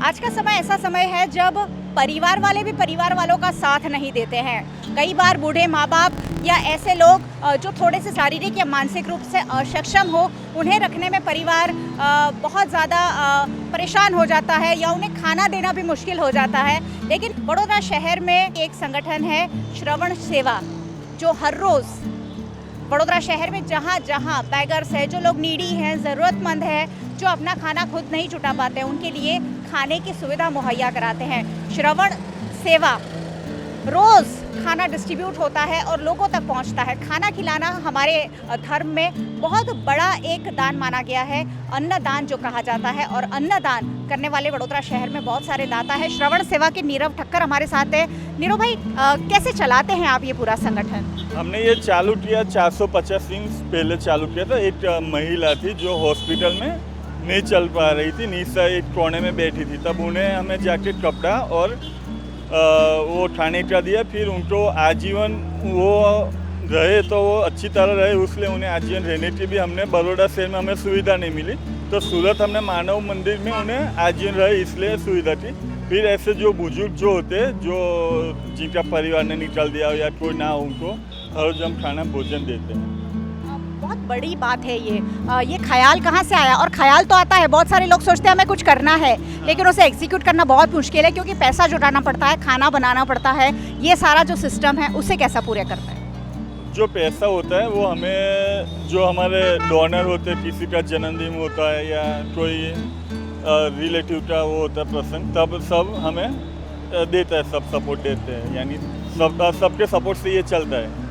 आज का समय ऐसा समय है जब परिवार वाले भी परिवार वालों का साथ नहीं देते हैं। कई बार बूढ़े माँ बाप या ऐसे लोग जो थोड़े से शारीरिक या मानसिक रूप से अक्षम हो, उन्हें रखने में परिवार बहुत ज़्यादा परेशान हो जाता है या उन्हें खाना देना भी मुश्किल हो जाता है। लेकिन बड़ौदा शहर में एक संगठन है श्रवण सेवा, जो हर रोज़ बड़ौदा शहर में जहाँ जहाँ बैगर्स है, जो लोग नीडी हैं, ज़रूरतमंद है, जो अपना खाना खुद नहीं जुटा पाते हैं, उनके लिए खाने की सुविधा मुहैया कराते हैं। श्रवण सेवा रोज़ खाना डिस्ट्रीब्यूट होता है और लोगों तक पहुंचता है। खाना खिलाना हमारे धर्म में बहुत बड़ा एक दान माना गया है, अन्नदान जो कहा जाता है, और अन्नदान करने वाले बड़ौदा शहर में बहुत सारे दाता है। श्रवण सेवा के नीरव ठक्कर हमारे साथ है। नीरव भाई, कैसे चलाते हैं आप ये पूरा संगठन? हमने ये चालू किया 450 दिन पहले चालू किया था। एक महिला थी जो हॉस्पिटल में नहीं चल पा रही थी, नीचा एक कोने में बैठी थी, तब उन्हें हमें जाके कपड़ा और वो खाने का दिया। फिर उनको आजीवन वो रहे तो वो अच्छी तरह रहे, इसलिए उन्हें आजीवन रहने की भी हमने बड़ौदा शहर में हमें सुविधा नहीं मिली, तो सूरत हमने मानव मंदिर में उन्हें आजीवन रहे इसलिए सुविधा थी। फिर ऐसे जो बुजुर्ग जो होते जो जिनका परिवार ने निकाल दिया या कोई ना हो, उनको हर रोज हम खाना भोजन देते हैं। बहुत बड़ी बात है ये ख्याल कहाँ से आया? और ख्याल तो आता है, बहुत सारे लोग सोचते हैं हमें कुछ करना है, लेकिन उसे एग्जीक्यूट करना बहुत मुश्किल है, क्योंकि पैसा जुटाना पड़ता है, खाना बनाना पड़ता है। ये सारा जो सिस्टम है उसे कैसा पूरा करता है? जो पैसा होता है वो हमें, जो हमारे डोनर होते हैं, किसी का जन्मदिन होता है या कोई रिलेटिव का वो होता है प्रसंग, तब सब हमें देता है, सब सपोर्ट देते हैं, यानी सबके सपोर्ट से ये चलता है।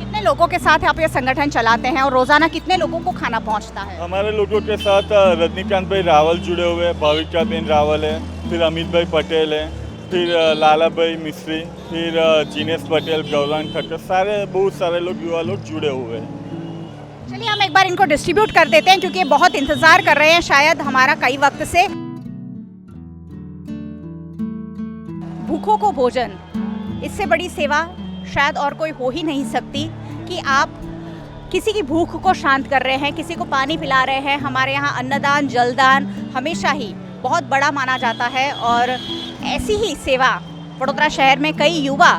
कितने लोगों के साथ आप ये संगठन चलाते हैं और रोजाना कितने लोगों को खाना पहुंचता है? हमारे लोगों के साथ रजनीकांत भाई रावल जुड़े हुए हैं, भाविका बेन रावल है, फिर अमित भाई पटेल है, फिर लाला भाई मिस्त्री, फिर जिनेश पटेल, गौरांग खट्टर, सारे बहुत सारे लोग, युवा लोग जुड़े हुए हैं। चलिए हम एक बार इनको डिस्ट्रीब्यूट कर देते हैं, क्योंकि ये बहुत इंतजार कर रहे हैं शायद हमारा कई वक्त से। भूखों को भोजन, इससे बड़ी सेवा शायद और कोई हो ही नहीं सकती कि आप किसी की भूख को शांत कर रहे हैं, किसी को पानी पिला रहे हैं। हमारे यहाँ अन्नदान, जलदान हमेशा ही बहुत बड़ा माना जाता है, और ऐसी ही सेवा बड़ौदा शहर में कई युवा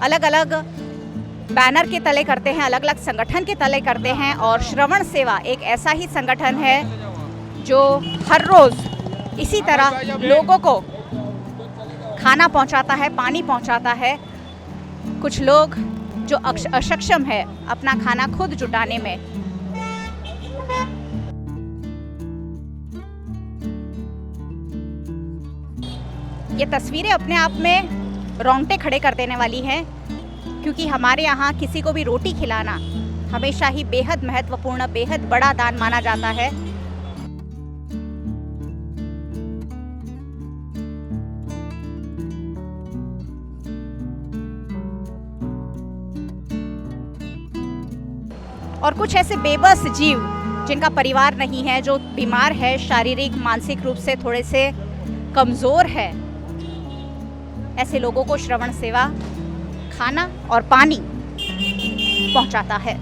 अलग अलग बैनर के तले करते हैं, अलग अलग संगठन के तले करते हैं। और श्रवण सेवा एक ऐसा ही संगठन है जो हर रोज़ इसी तरह लोगों को खाना पहुंचाता है, पानी पहुंचाता है। कुछ लोग जो अक्षम है अपना खाना खुद जुटाने में। ये तस्वीरें अपने आप में रोंगटे खड़े कर देने वाली हैं, क्योंकि हमारे यहाँ किसी को भी रोटी खिलाना हमेशा ही बेहद महत्वपूर्ण, बेहद बड़ा दान माना जाता है। और कुछ ऐसे बेबस जीव जिनका परिवार नहीं है, जो बीमार है, शारीरिक मानसिक रूप से थोड़े से कमज़ोर है, ऐसे लोगों को श्रवण सेवा खाना और पानी पहुंचाता है।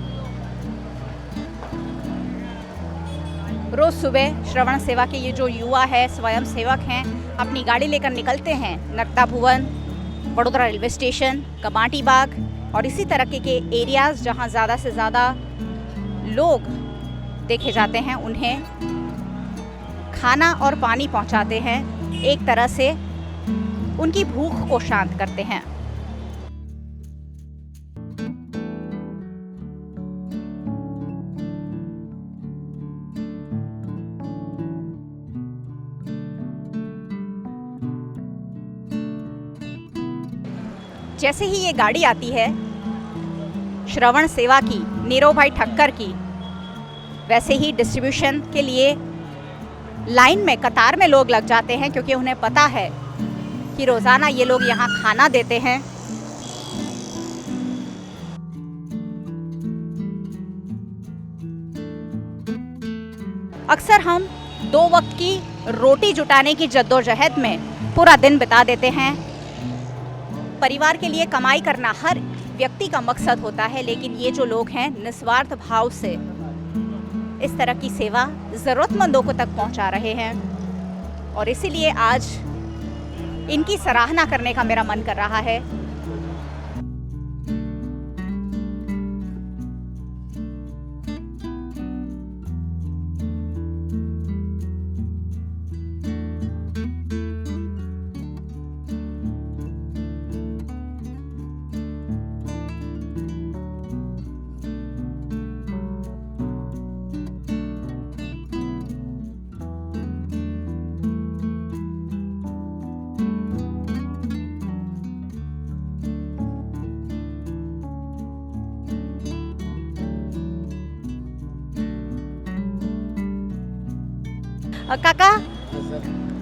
रोज़ सुबह श्रवण सेवा के ये जो युवा है, स्वयं सेवक हैं, अपनी गाड़ी लेकर निकलते हैं नर्मदा भुवन, बड़ौदा रेलवे स्टेशन, कमाटी बाग और इसी तरह के एरियाज़ जहां ज़्यादा से ज़्यादा लोग देखे जाते हैं, उन्हें खाना और पानी पहुंचाते हैं। एक तरह से उनकी भूख को शांत करते हैं। जैसे ही ये गाड़ी आती है श्रवण सेवा की, नीरव भाई ठक्कर की, वैसे ही डिस्ट्रीब्यूशन के लिए लाइन में, कतार में लोग लग जाते हैं, क्योंकि उन्हें पता है कि रोज़ाना ये लोग यहाँ खाना देते हैं। अक्सर हम 2 वक्त की रोटी जुटाने की जद्दोजहद में पूरा दिन बिता देते हैं। परिवार के लिए कमाई करना हर व्यक्ति का मकसद होता है, लेकिन ये जो लोग हैं निस्वार्थ भाव से इस तरह की सेवा ज़रूरतमंदों को तक पहुंचा रहे हैं। और इसीलिए आज इनकी सराहना करने का मेरा मन कर रहा है। કાકા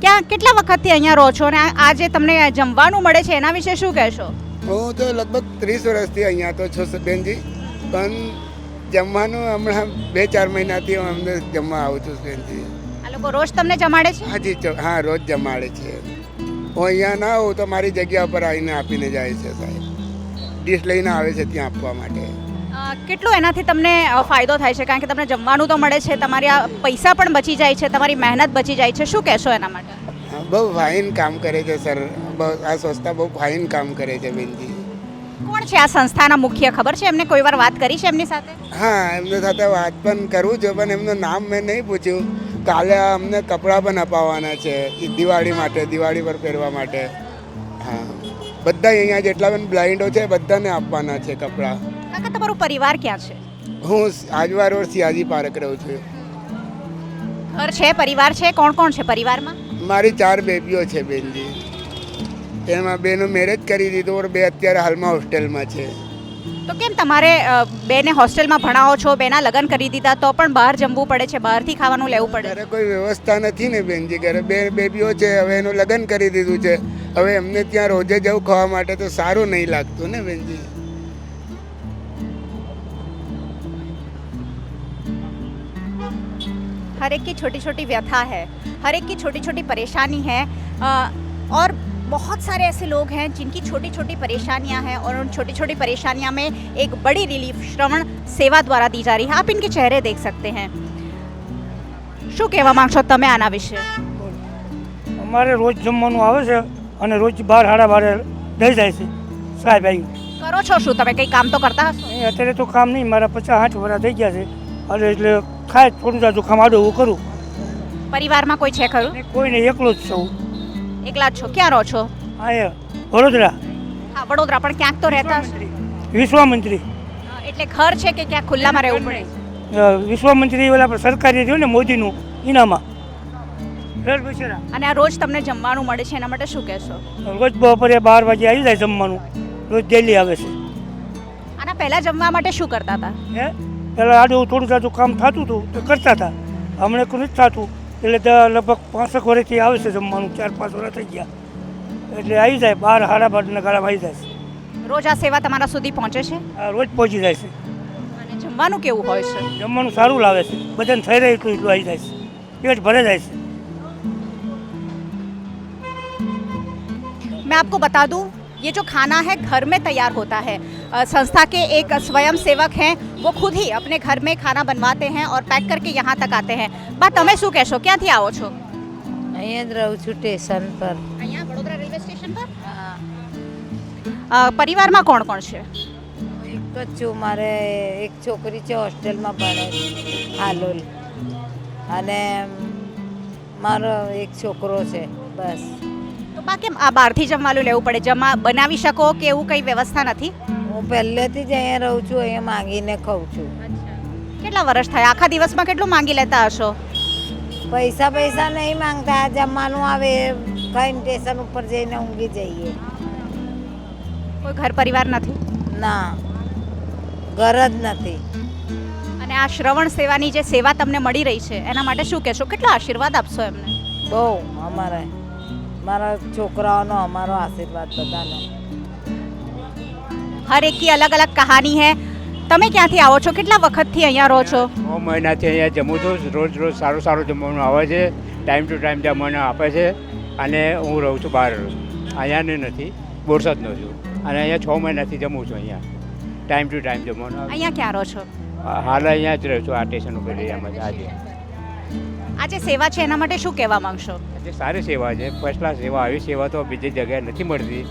ક્યાં કેટલા વખતથી અહીંયા રહો છો અને આજે તમને જમવાનું મળે છે એના વિશે શું કહેશો? હું તો લગભગ 30 વર્ષથી અહીંયા તો છું બેનજી, પણ જમવાનું હમણાં 2-4 મહિનાથી હું અમને જમવા આવું છું બેનજી. આ લોકો રોજ તમને જમાડે છે? હાજી, હા, રોજ જમાડે છે. હું અહીંયા ના હોઉં તો મારી જગ્યા પર આવીને આપીને જાય છે સાહેબ, ડીશ લઈને આવે છે ત્યાં આપવા માટે. કેટલો એનાથી તમને ફાયદો થાય છે? કારણ કે તમને જમવાનું તો મળે છે, તમારી આ પૈસા પણ બચી જાય છે, તમારી મહેનત બચી જાય છે, શું કહેશો એના માટે? બહુ ફાઇન કામ કરે છે સર, આ સંસ્થા બહુ ફાઇન કામ કરે છે બેનજી. કોણ છે આ સંસ્થાના મુખ્ય, ખબર છે એમને? કોઈ વાર વાત કરી છે એમની સાથે? હા, એમની સાથે વાત પણ કરું છું, પણ એમનું નામ મેં નહીં પૂછ્યું. કાલે અમને કપડાં પણ અપાવવાના છે દિવાળી માટે, દિવાળી પર પહેરવા માટે. હા, બધા અહીંયા જેટલા પણ બ્લાઇન્ડો છે બધાને આપવાના છે કપડાં. કાકા તમારો પરિવાર ક્યાં છે? હું આજવા રોડ સિયાજી પાર્ક રહું છું. ઘર છે, પરિવાર છે, કોણ કોણ છે પરિવારમાં? મારી 4 બેબીઓ છે બેનજી, એમાં બેનું મેરેજ કરી દીધું और 2 અત્યારે હાલમાં હોસ્ટેલમાં છે. તો કેમ તમારે બેને હોસ્ટેલમાં ભણાવો છો, બેના લગ્ન કરી દીધા તો પણ બહાર જમવું પડે છે, બહારથી ખાવાનું લેવું પડે? ઘરે કોઈ વ્યવસ્થા નથી ને બેનજી, ઘરે 2 બેબીઓ છે, હવે એનું લગ્ન કરી દીધું છે, હવે એમને ત્યાં રોજે જવું ખાવા માટે તો સારું નહીં લાગતું ને બેનજી. हर एक की छोटी छोटी व्यथा है, हर एक की छोटी छोटी परेशानी है, और बहुत सारे ऐसे लोग हैं जिनकी छोटी छोटी परेशानियां हैं और उन छोटी छोटी परेशानियां में एक बड़ी रिलीफ श्रवण सेवा द्वारा दी जा रही है. आप इनके चेहरे देख सकते हैं. શું કહેવા માંગશો તમે આના વિશે? અમારે રોજ જમવાનું આવે છે અને રોજ 12-12 દઈ જાય છે સાહેબ. આવી કરો છો શું તમે? કંઈ કામ તો કરતા હશો? અહીં અત્યારે તો કામ નહીં, મારા 50-60 વર્ષ થઈ ગયા છે, અને એટલે ખાય થોડું જાજુ કામ આડું એવું કરું. પરિવારમાં કોઈ છે ખરું? કોઈ નહીં, એકલો જ છું. એકલા જ છો? ક્યાં રહો છો? અહીંયા વડોદરા. હા, વડોદરા. પણ ક્યાંક તો રહેતા હશો? વિશ્વામંત્રી. એટલે ઘર છે કે ક્યાંક ખુલ્લામાં રહેવું પડે? વિશ્વામંત્રી ઓલા આપણે સરકારી રહ્યું ને મોદીનું, એનામાં ઘર બેસેરા. અને આ રોજ તમને જમવાનું મળે છે એના માટે શું કહેશો? રોજ બપોરે 12 વાગે આવી જાય જમવાનું, રોજ ડેલી આવે છે. આના પહેલાં જમવા માટે શું કરતા હતા? હે, પહેલાં આડું થોડું જાજુ કામ થતું હતું તો કરતા હતા, હમણાં કોઈ નથી થતું, એટલે લગભગ 5 વર્ષથી આવે છે જમવાનું, 4-5 વર્ષ થઈ ગયા, એટલે આવી જાય 12-12 ગાળામાં આવી જાય છે. રોજ આ સેવા તમારા સુધી પહોંચે છે? આ રોજ પહોંચી જાય છે. અને જમવાનું કેવું હોય છે? જમવાનું સારું લાવે છે, બધાને થઈ રહે એટલું આવી જાય છે, પેટ ભરે જાય છે. मैं आपको बता दूं, ये जो खाना है घर में तैयार होता है. संस्था के एक स्वयं सेवक हैं, वो खुद ही अपने घर में खाना बनवाते हैं और पैक करके यहाँ तक आते हैं. बा તમે શું કહેશો? ક્યાંથી આવો છો? અહીંયા જ રહું છું સ્ટેશન પર. અહીંયા વડોદરા રેલવે સ્ટેશન પર. હા, પરિવારમાં કોણ કોણ છે? એક જ છું. મારે એક છોકરી છે, હોસ્ટેલમાં ભણે છે હાલોલ, અને મારો એક છોકરો છે, બસ. તો બા કેમ આ બહારથી જમવાનું લેવું પડે? બનાવી શકો કે એવું કંઈ વ્યવસ્થા નથી? હું પહેલેથી જ અહીંયા રહું છું, અહીંયા માંગીને ખાઉં છું. કેટલા વર્ષ થયા? આખા દિવસમાં કેટલું માંગી લેતા હશો? પૈસા નહીં માંગતા, જમવાનું આવે ખાઈને સ્ટેશન ઉપર જઈને ઊંઘી જઈએ. કોઈ ઘર પરિવાર નથી? ના, ઘર જ નથી. અને આ શ્રવણ સેવાની જે સેવા તમને મળી રહી છે એના માટે શું કહેશો? કેટલા આશીર્વાદ આપશો એમને? બહુ, અમારે મારા છોકરાઓનો, અમારો આશીર્વાદ બધાનો. હર એક કી અલગ અલગ કહાની હૈ. તમે ક્યાંથી આવો છો? કેટલા વખતથી અહીંયા રહો છો? 6 મહિનાથી અહીંયા જમું છું. રોજ સારું જમવાનું આવે છે, ટાઈમ ટુ ટાઈમ જમવાનું આપે છે, અને હું રહું છું બહાર, અહીંયાની નથી, બોરસદનો છું, અને અહીંયા 6 મહિનાથી જમું છું. અહીંયા ટાઈમ ટુ ટાઈમ જમવાનું આવે. અહીંયા ક્યાં રહો છો? હાલ અહીંયા જ રહું છું, આ સ્ટેશન ઉપર એરિયામાં જ આજે. આ જે સેવા છે એના માટે શું કહેવા માંગશો? જે સારી સેવા છે, ફર્સ્ટ ક્લાસ સેવા. આવી સેવા તો બીજી જગ્યાએ નથી મળતી.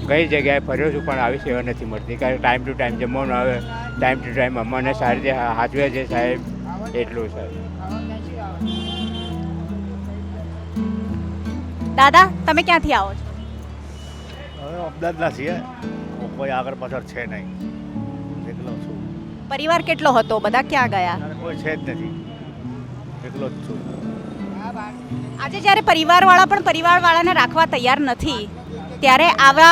કઈ જગ્યાએ ફર્યો છું પણ આવી સેવા નથી મળતી. કારણ ટાઈમ ટુ ટાઈમ જમવાનું આવે, ટાઈમ ટુ ટાઈમ અમને સારી રીતે હાચવે છે સાહેબ, એટલું સાહેબ. દાદા, તમે ક્યાંથી આવો છો? હવે અમદાવાદના છીએ, કોઈ આગળ પાછળ છે નહીં, એકલો છું. પરિવાર કેટલો હતો? બધા ક્યાં ગયા? ત્યારે કોઈ છે જ નથી, એકલો જ છું. આજે જ્યારે પરિવારવાળા પણ પરિવારવાળાને રાખવા તૈયાર નથી, ત્યારે આવા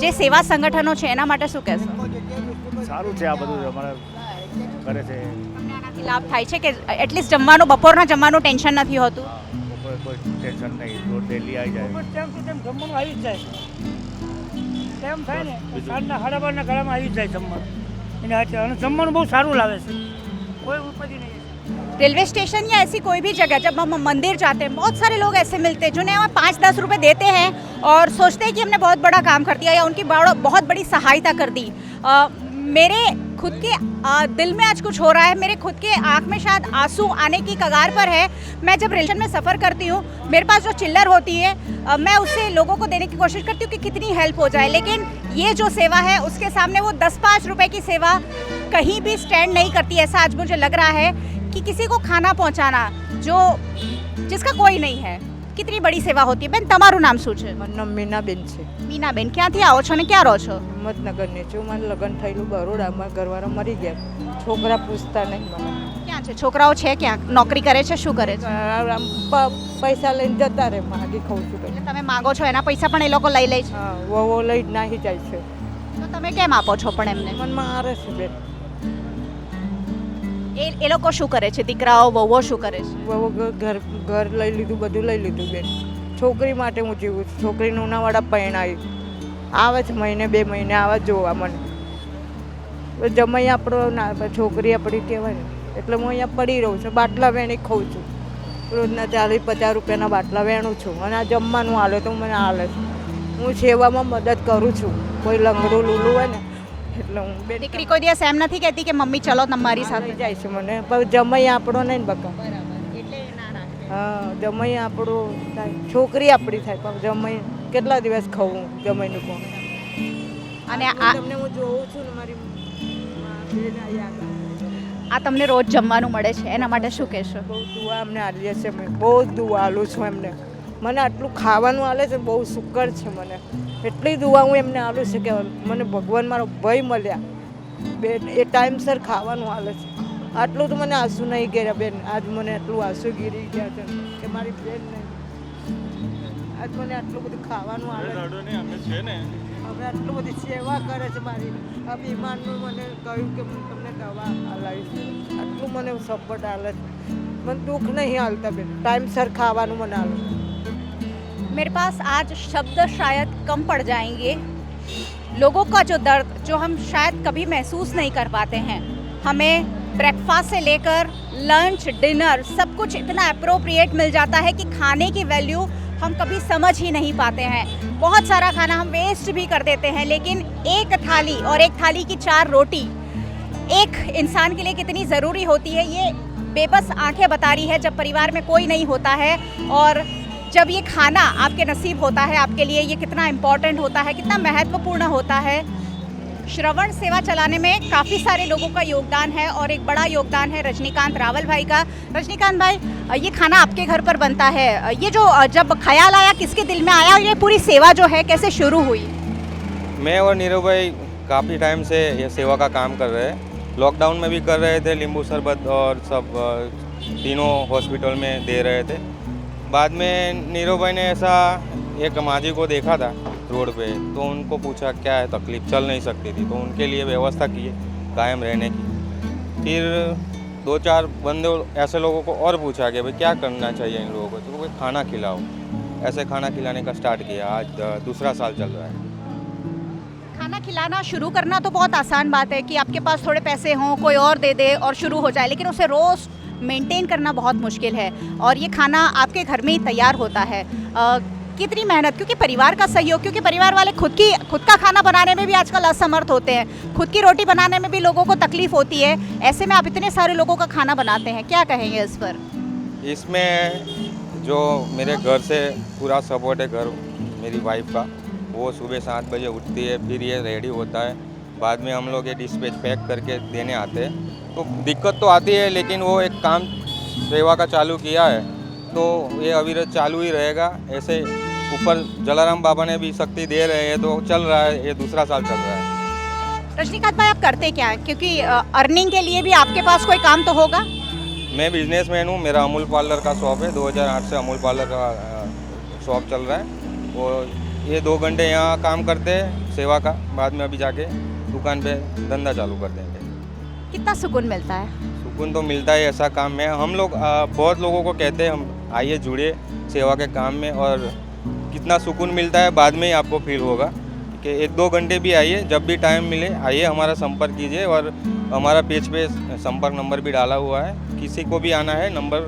જે સેવા સંગઠનો છે એના માટે શું કહેશો? સારું છે આ બધું અમારે કરે છે. તમને આનાથી લાભ થાય છે કે એટલીસ્ટ જમવાનું, બપોરના જમવાનું ટેન્શન નથી હોતું? બપોરે કોઈ ટેન્શન નહીં, રોજ ડેલી આવી જાય. ટાઈમ ટુ ટાઈમ જમવાનું આવી જ જાય. ટાઈમ થાય ને સાંજના 12:30 ગાળામાં આવી જ જાય જમવાનું. એને હાથે અને જમવાનું બહુ સારું લાવે છે, કોઈ ઉપાધિ નહીં. रेलवे स्टेशन या ऐसी कोई भी जगह जब हम मंदिर जाते हैं, बहुत सारे लोग ऐसे मिलते हैं जिन्हें हमें 5-10 रुपए देते हैं और सोचते हैं कि हमने बहुत बड़ा काम कर दिया या उनकी बहुत बड़ी सहायता कर दी. मेरे खुद के दिल में आज कुछ हो रहा है, मेरे खुद के आँख में शायद आंसू आने की कगार पर है. मैं जब रेलवे में सफ़र करती हूँ, मेरे पास जो चिल्लर होती है मैं उससे लोगों को देने की कोशिश करती हूँ कि कितनी हेल्प हो जाए, लेकिन ये जो सेवा है उसके सामने वो 10-5 रुपए की सेवा कहीं भी स्टैंड नहीं करती. ऐसा आज मुझे लग रहा है कि किसी को खाना पहुंचाना जो जिसका કોઈ નહીં है, कितनी बड़ी सेवा होती है. બેન, તમારું નામ શું છે? મારું નામ મીનાબેન છે. મીનાબેન, ક્યાંથી આવો છો અને ક્યાં રહો છો? હિંમતનગરની છું. મારું લગ્ન થયેલું બરોડામાં, ઘરવાળા મરી ગયા, છોકરા પૂછતા નહીં મને. ક્યાં છે છોકરાઓ? છે ક્યાં? નોકરી કરે છે? શું કરે છે? આમ પૈસા લઈને જતા રહે, માગી ખાઉં છું. એટલે તમે માંગો છો એના પૈસા પણ એ લોકો લઈ લે છે? હા, વહુ લઈ જ નાહી જાય છે. તો તમે કેમ આપો છો પણ એમને? મને મારે છે બેન. એ લોકો શું કરે છે? દીકરાઓ, વહુઓ શું કરે છે? વહુ ઘર લઈ લીધું, બધું લઈ લીધું બેન. છોકરી માટે હું જીવું છું. છોકરીને ઉનાવાળા પરણાવી આવે છે, મહિને 2 મહિને આવે જોવા મને. જમાઈ આપણો ના, છોકરી આપણી કહેવાય ને, એટલે હું અહીંયા પડી રહું છું. બાટલા વેણી ખાઉં છું. રોજના 40-50 રૂપિયાના બાટલા વેણું છું અને આ જમવાનું હાલે તો મને હાલે છે. હું સેવામાં મદદ કરું છું. કોઈ લંગડું લૂલું હોય ને એટલે હું બેન. દીકરી કોઈ દિવસ એમ નથી કહેતી કે મમ્મી ચલો તમારી સાથે થઈ જાય છે મને, પણ જમાઈ આપણો નહીં ને બકા. એટલે ના રાખે. હા, જમાઈ આપણો થાય, છોકરી આપણી થાય, પણ જમાઈ કેટલા દિવસ ખાવું જમાઈનું કોણ. અને આ તમને હું જોઉં છું ને, મારી બેન યાદ આ તમને રોજ જમવાનું મળે છે, એના માટે શું કહેશો? બહુ દુઆ અમને આલીએ છે. મેં બહુ જ દુઆ આલું છું એમને. મને આટલું ખાવાનું આલે છે, બહુ શુક્ર છે મને. એટલી દુઆ હું એમને આલું છે કે મને ભગવાન મારો ભય મળ્યા બેન. એ ટાઈમસર ખાવાનું આલે છે. આટલું તો મને આંસુ નહીં ગયા બેન. આજ મને આટલું આંસુ ગીરી ગયા છે કે મારી બેન નહીં. આજ મને આટલું બધું ખાવાનું આલે છે. અમે છે ને હવે આટલું બધી સેવા કરે છે મારી. આ બીમારનું મને કહ્યું કે હું તમને દવા આલાવીશ. આટલું મને સપોર્ટ આલે છે. મને દુઃખ નહીં હાલતા બેન. ટાઈમસર ખાવાનું મને આલે. मेरे पास आज शब्द शायद कम पड़ जाएंगे. लोगों का जो दर्द जो हम शायद कभी महसूस नहीं कर पाते हैं. हमें ब्रेकफास्ट से लेकर लंच, डिनर सब कुछ इतना अप्रोप्रिएट मिल जाता है कि खाने की वैल्यू हम कभी समझ ही नहीं पाते हैं. बहुत सारा खाना हम वेस्ट भी कर देते हैं, लेकिन एक थाली और एक थाली की 4 रोटी एक इंसान के लिए कितनी ज़रूरी होती है, ये बेबस आंखें बता रही है. जब परिवार में कोई नहीं होता है और जब ये खाना आपके नसीब होता है, आपके लिए ये कितना इम्पोर्टेंट होता है, कितना महत्वपूर्ण होता है. श्रवण सेवा चलाने में काफ़ी सारे लोगों का योगदान है और एक बड़ा योगदान है रजनीकांत रावल भाई का. रजनीकांत भाई, ये खाना आपके घर पर बनता है, ये जो जब ख्याल आया, किसके दिल में आया और ये पूरी सेवा जो है कैसे शुरू हुई? मैं और नीरव भाई काफ़ी टाइम से ये सेवा का काम कर रहे हैं. लॉकडाउन में भी कर रहे थे, नींबू शरबत और सब तीनों हॉस्पिटल में दे रहे थे. बाद में नीरव भाई ने ऐसा एक माजी को देखा था रोड पे, तो उनको पूछा क्या है तकलीफ़, चल नहीं सकती थी, तो उनके लिए व्यवस्था की है कायम रहने की. फिर 2-4 बंदे ऐसे लोगों को और पूछा कि भाई क्या करना चाहिए इन लोगों को, तो भाई खाना खिलाओ. ऐसे खाना खिलाने का स्टार्ट किया. आज 2रा साल चल रहा है. खाना खिलाना शुरू करना तो बहुत आसान बात है कि आपके पास थोड़े पैसे हों, कोई और दे दे और शुरू हो जाए, लेकिन उसे रोज़ मेंटेन करना बहुत मुश्किल है. और ये खाना आपके घर में ही तैयार होता है. कितनी मेहनत, क्योंकि परिवार का सहयोग, क्योंकि परिवार वाले खुद का खाना बनाने में भी आजकल असमर्थ होते हैं, खुद की रोटी बनाने में भी लोगों को तकलीफ़ होती है. ऐसे में आप इतने सारे लोगों का खाना बनाते हैं, क्या कहेंगे इस पर? इसमें जो मेरे घर से पूरा सपोर्ट है, घर मेरी वाइफ का, वो सुबह 7 बजे उठती है, फिर ये रेडी होता है, बाद में हम लोग ये डिस्पैच पैक करके देने आते हैं। तो दिक्कत तो आती है, लेकिन वो एक काम सेवा का चालू किया है तो ये अविरत चालू ही रहेगा। ऐसे ऊपर जलाराम बाबा ने भी शक्ति दे रहे हैं तो चल रहा है, ये दूसरा साल चल रहा है। रजनीकांत भाई, आप करते क्या हैं? क्योंकि अर्निंग के लिए भी आपके पास कोई काम तो होगा। मैं बिजनेसमैन हूँ, मेरा अमूल पार्लर का शॉप है, 2008 से अमूल पार्लर का शॉप चल रहा है। और ये 2 घंटे यहाँ काम करते हैं सेवा का, बाद में अभी जाके दुकान पे धंधा चालू कर देंगे। कितना सुकून मिलता है? सुकून तो मिलता है, ऐसा काम में हम लोग बहुत लोगों को कहते हैं हम आइए जुड़िए सेवा के काम में, और कितना सुकून मिलता है बाद में ही आपको फील होगा कि 1-2 घंटे भी आइए, जब भी टाइम मिले आइए, हमारा संपर्क कीजिए। और हमारा पेज पे संपर्क नंबर भी डाला हुआ है, किसी को भी आना है नंबर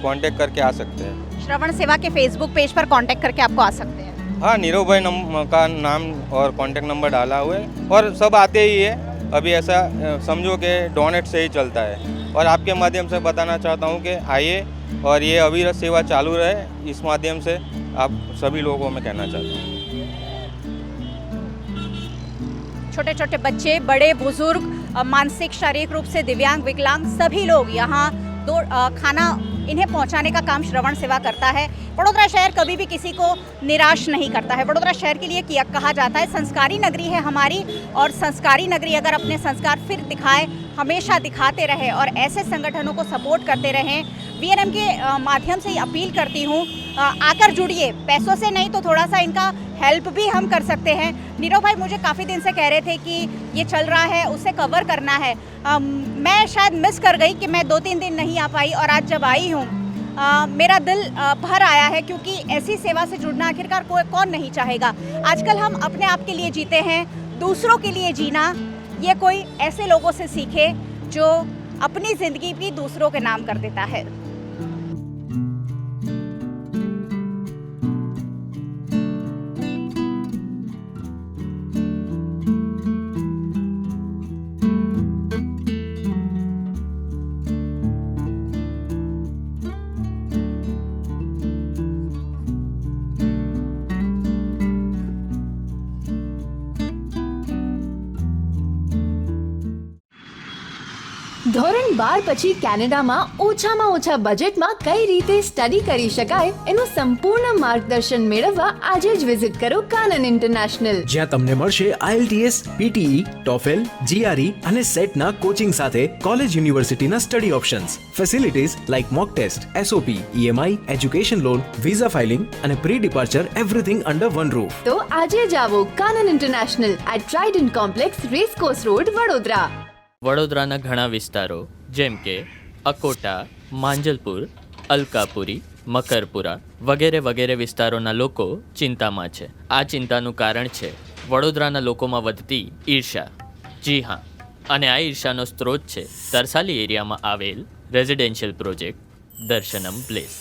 कांटेक्ट करके आ सकते हैं। श्रवण सेवा के फेसबुक पेज पर कांटेक्ट करके आपको आ सकते हैं। हाँ, नीरव भाई का नाम और कांटेक्ट नंबर डाला हुआ है, और सब आते ही है। अभी ऐसा समझो कि डोनेट से ही चलता है। और आपके माध्यम से बताना चाहता हूँ कि आइए और ये अविरत सेवा चालू रहे, इस माध्यम से आप सभी लोगों को मैं कहना चाहता हूँ। छोटे छोटे बच्चे, बड़े बुजुर्ग, मानसिक शारीरिक रूप से दिव्यांग, विकलांग, सभी लोग यहाँ खाना इन्हें पहुंचाने का काम श्रवण सेवा करता है। वडोदरा शहर कभी भी किसी को निराश नहीं करता है। वडोदरा शहर के लिए कहा जाता है संस्कारी नगरी है हमारी, और संस्कारी नगरी अगर अपने संस्कार फिर दिखाए, हमेशा दिखाते रहे और ऐसे संगठनों को सपोर्ट करते रहें। वीएनएम के माध्यम से ही अपील करती हूँ, आकर जुड़िए, पैसों से नहीं तो थोड़ा सा इनका हेल्प भी हम कर सकते हैं। नीरव भाई मुझे काफ़ी दिन से कह रहे थे कि ये चल रहा है, उसे कवर करना है। मैं शायद मिस कर गई कि मैं 2-3 दिन नहीं आ पाई, और आज जब आई हूँ मेरा दिल भर आया है, क्योंकि ऐसी सेवा से जुड़ना आखिरकार कौन नहीं चाहेगा। आजकल हम अपने आप के लिए जीते हैं, दूसरों के लिए जीना ये कोई ऐसे लोगों से सीखे जो अपनी ज़िंदगी भी दूसरों के नाम कर देता है। ધોરણ 12 પછી કેનેડામાં ઓછામાં ઓછા બજેટમાં કઈ રીતે સ્ટડી કરી શકાય એનું સંપૂર્ણ માર્ગદર્શન મેળવવા આજે જ વિઝિટ કરો કાનન ઇન્ટરનેશનલ, જ્યાં તમને મળશે IELTS, PTE, TOEFL, GRE અને સેટના કોચિંગ સાથે કોલેજ યુનિવર્સિટીના study options, facilities like mock test, SOP, EMI, education loan, visa filing અને pre departure, everything under one roof. તો આજે જ આવો Kanan international at Trident complex, racecourse road, Vadodara. વડોદરાના ઘણા વિસ્તારો જેમ કે અકોટા, માંજલપુર, અલકાપુરી, મકરપુરા વગેરે વગેરે વિસ્તારોના લોકો ચિંતામાં છે. આ ચિંતાનું કારણ છે વડોદરાના લોકોમાં વધતી ઈર્ષા. જી હા, અને આ ઈર્ષાનો સ્ત્રોત છે તરસાલી એરિયામાં આવેલ રેઝિડેન્શિયલ પ્રોજેક્ટ દર્શનમ પ્લેસ.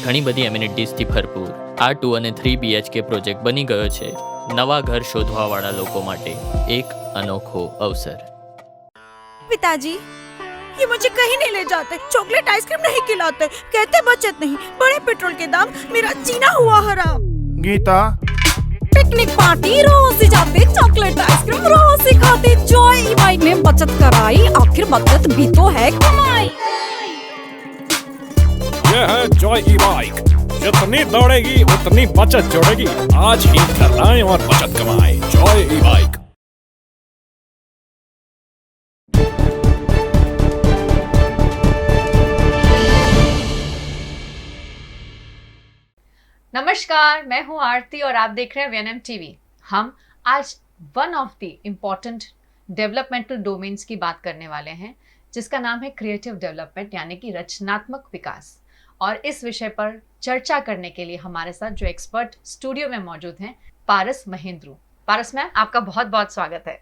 ઘણી બધી એમ્યુનિટીઝથી ભરપૂર આ 2 અને 3 BHK પ્રોજેક્ટ બની ગયો છે નવા ઘર શોધવાવાળા લોકો માટે એક અનોખો અવસર. पिताजी, ये मुझे कहीं नहीं ले जाते, चॉकलेट आइसक्रीम नहीं खिलाते, कहते बचत नहीं, बड़े पेट्रोल के दाम, मेरा जीना हुआ हराम. गीता, पिकनिक पार्टी रोज ही जाते, चॉकलेट आइसक्रीम रोज ही खाते, जॉय ई बाइक में बचत कराई, आखिर बचत भी तो है कमाई. ये है जॉय ई बाइक, जितनी दौड़ेगी उतनी बचत जोड़ेगी. आज ही घर लाएं और बचत कमाएं. जॉय ई बाइक. नमस्कार, मैं हूं आरती और आप देख रहे हैं वीएनएम टीवी. हम आज one of the important developmental domains की बात करने वाले हैं, जिसका नाम है क्रिएटिव डेवलपमेंट, यानी कि रचनात्मक विकास. और इस विषय पर चर्चा करने के लिए हमारे साथ जो एक्सपर्ट स्टूडियो में मौजूद हैं, पारस महेंद्रू. पारस मैम, आपका बहुत बहुत स्वागत है.